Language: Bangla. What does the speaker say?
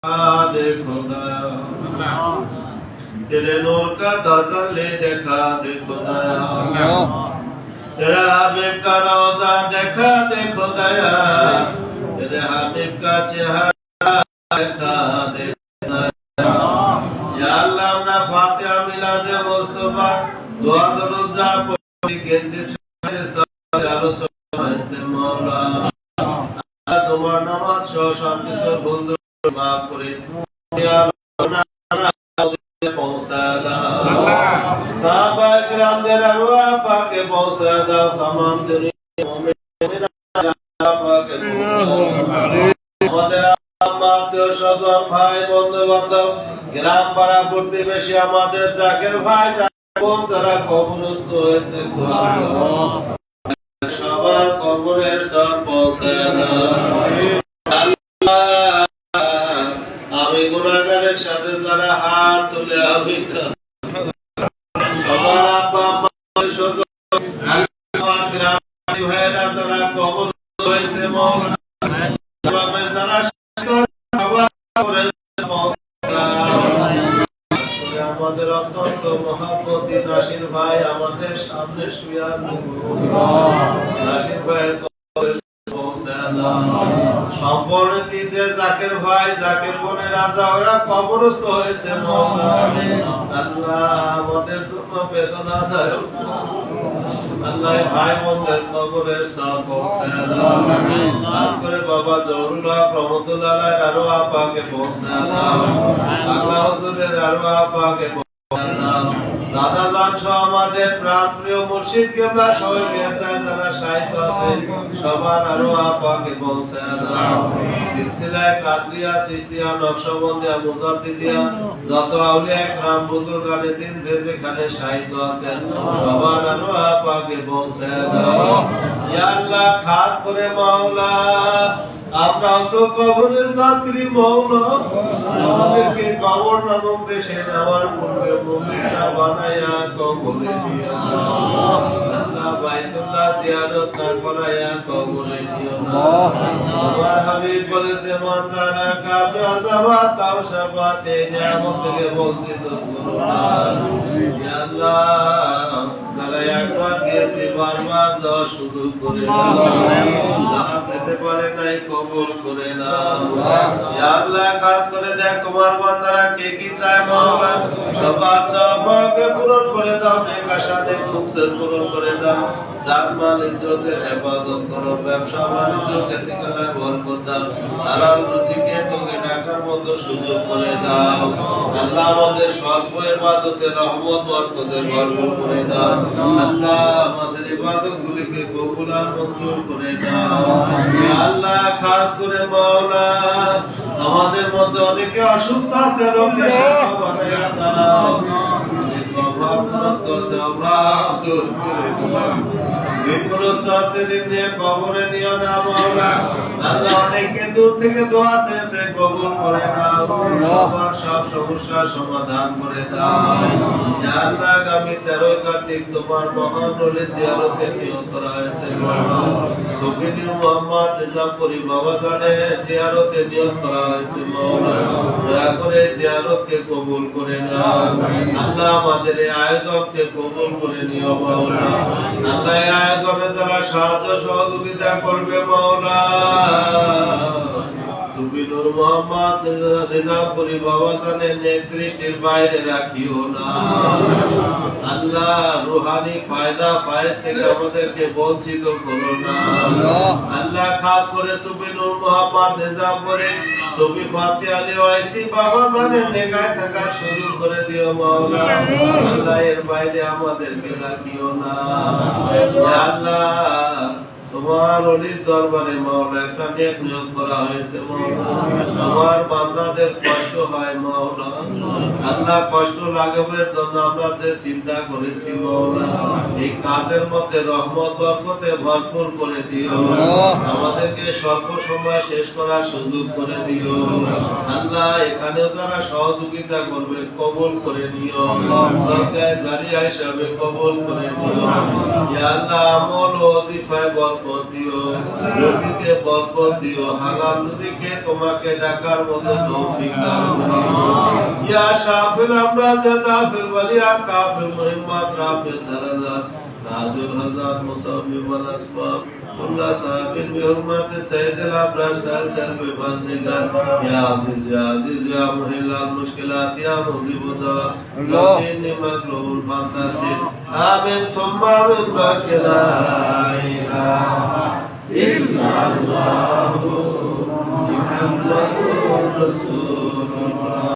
दे खुदाया तेरे नूर का तजल्ली देखा दे खुदाया तेरे हबीब का रोजा देखा दे खुदाया तेरे हबीब का चेहरा देखा दे खुदाया या अल्लाह ना फातिहा मिलाद मुस्तफा दुआ दरूद जा पढ़ी गेছে আলোচনা হয়েছে মওলা তোমার নামাজ সহ সব কিছু ভুল মাফ করে পৌঁছা দাও সাহাবা কিরামদের আরওয়াহ পাকে পৌঁছা দাও तमाम দুনিয়ার মুমিনিনা পাকে আমাদের আত্মীয় স্বজন ভাই বন্ধু বান্ধব গ্রাম পাড়া প্রতিবেশী আমাদের জাকের ভাই বোন যারা কবরস্থ হয়েছে সবার কবরের সব পৌঁছা দাও আমি গুনাহগারের সাথে যারা হাত তুলে আমি সবার আব্বা আম্মা স্বজন আমার গ্রামবাসী ভাইয়েরা যারা কবর হয়েছে যারা আমাদের অত্যন্ত মহাপতি নাসির ভাই আমাদের সামনে শুয়ে আছে নাসির ভাইয়ের সম্পর্কে যে জাকের ভাই জাকের বোনের রাজা ওরা কবরস্থ হয়েছে আল্লাহ আমাদের জন্য বেদনাদায়ক আল্লাহ ভাই বোনদের কবরের সব পৌঁছে দাও আজ করে বাবা জহুরুল্লাহ রহমতুল্লাহ আরওয়াহ পাকে পৌঁছে দাও আল্লাহ হুজুরের আরওয়াহ পাকে পৌঁছে দাও দাদা জান সহ আমাদের প্রাণপ্রিয় মুর্শিদ কেবলা সবাই গ্রেফতার যারা শাহিদ আছে সবার আরওয়াহ পাকে পৌঁছে দাও সিলসিলায়ে কাদরিয়া চিশতিয়া নকশবন্দিয়া মুজাদ্দিদিয়া যত আউলিয়া کرام বুজুর্গানে দিন যে যেখানে শাহিদ আছেন সবার আরওয়াহ পাকে পৌঁছে দাও ইয়া আল্লাহ খাস করে মাওলা আমরা তো কবরের যাত্রী মাওলা আমাদেরকে কবর নামক দেশে নেওয়ার পূর্বে মুমিনা বানায়া কবরে দিও না আল্লাহ বাইতুল্লাহ জিয়ারত না করায়া কবরে দিও না আমার হাবিব বলেছে মান জানা কাবে আযাবাত তাও শাফাতে নিয়ামত থেকে বঞ্চিত করো না ইয়া আল্লাহ যারা একবার গেছে বারবার যাওয়ার সুযোগ করে দাও যারা যেতে পারে নাই কবুল করে নাও ইয়া আল্লাহ খাস করে দেখ তোমার বান্দারা কে কি চায় মাওলা সবার চাওয়াকে পূরণ করে দাও নেক আশা নেক মুকসেদ পূরণ করে দাও জান মাল ইজ্জতের হেফাজত করো ব্যবসা বাণিজ্য খেতিখানায় বরকত দাও হালাল রুজিকে তোকে রাখার মতো সুযোগ করে দাও আল্লাহ আমাদের স্বল্প ইবাদতে রহমত বরকতে ভরপুর করে দাও আল্লাহ আমাদের ইবাদতগুলিকে কবুল আর মঞ্জুর করে দাও ইয়া আল্লাহ খাস করে মাওলা আমাদের মধ্যে অনেকে অসুস্থ আছে রোগী শিফা বানায়া দাও বিপরস্ত আছে নিয়ে কবরে নিও না মাওলা আল্লাহ অনেকে দূর থেকে দোয়া চেয়েছে কবুল করে নাও সবার সব সমস্যার সমাধান করে দাও ইয়া আল্লাহ আগামী 13 কার্তিক তোমার মহান ওলির জিয়ারতে নিয়ত করা হয়েছে সুফি মুহাম্মদ নিজামপুরি বাবা জানের জিয়ারতে নিয়ত করা হয়েছে মাওলা দয়া করে জিয়ারতকে কবুল করে নাও আল্লাহ আমাদের এই আয়োজনকে কবুল করে নিও মাওলা আল্লাহ এই আয়োজনে যারা সাহায্য সহযোগিতা করবে মাওলা সুফি নূর মুহাম্মদ নিজামপুরি বাবা জানের নেতৃত্বের বাইরে রাখিও না আল্লাহ রুহানি ফায়দা ফায়েজ থেকে আমাদেরকে বঞ্চিত করো না আল্লাহ খাস করে সুফি নূর মুহাম্মদ নিজামপুরি সুফি ফাতি আলী ওয়াইসি বাবা জানের নেগায় থাকার সুযোগ করে দিও মাওলা আল্লাহ এর বাইরে আমাদেরকে রাখিও না ইয়া আল্লাহ তোমার ওলির দরবারে মাওলা একটা নেক নিয়ত করা হয়েছে মাওলা তোমার বান্দাদের কষ্ট হয় মাওলা। আল্লাহ কষ্ট লাঘবের জন্য আমরা যে চিন্তা করেছি মাওলা, এই কাজের মধ্যে রহমত বরকতে ভরপুর করে দিও। আমাদেরকে স্বল্প সময় শেষ করার সুযোগ করে দিও। আল্লাহ এখানেও যারা সহযোগিতা করবে কবুল করে নিও, সরকার জারিয়া হিসাবে কবুল করে নিও। ইয়া আল্লাহ আমল ও ওজিফায় বরকত দিও, রুজিতে বরকত দিও, হালাল রুজিকে তোমাকে ডাকার মতো তৌফিক দাও। ইয়া শাফিল আমরাজ দাফিল ওয়ালিয়া কাফিল মুহিম্মাত রাফিল দারাজাত নাজুল হাজাত মুসাব্বিব ওয়াল আসবাব কুল্লা সাবিন বিহুরমাতি সাইয়্যিদিল আবরার সাল বিফাযলিকা ইয়া আজিজ ইয়া মুহিল্লাল মুশকিলাত ইয়া মুজিবুদা আল্লাহ মাগলুবুল ফান্তাসির আমিন সুম্মা আমিন বাকি লা ইলাহা ইল্লাল্লাহু মুহাম্মাদুর রাসূল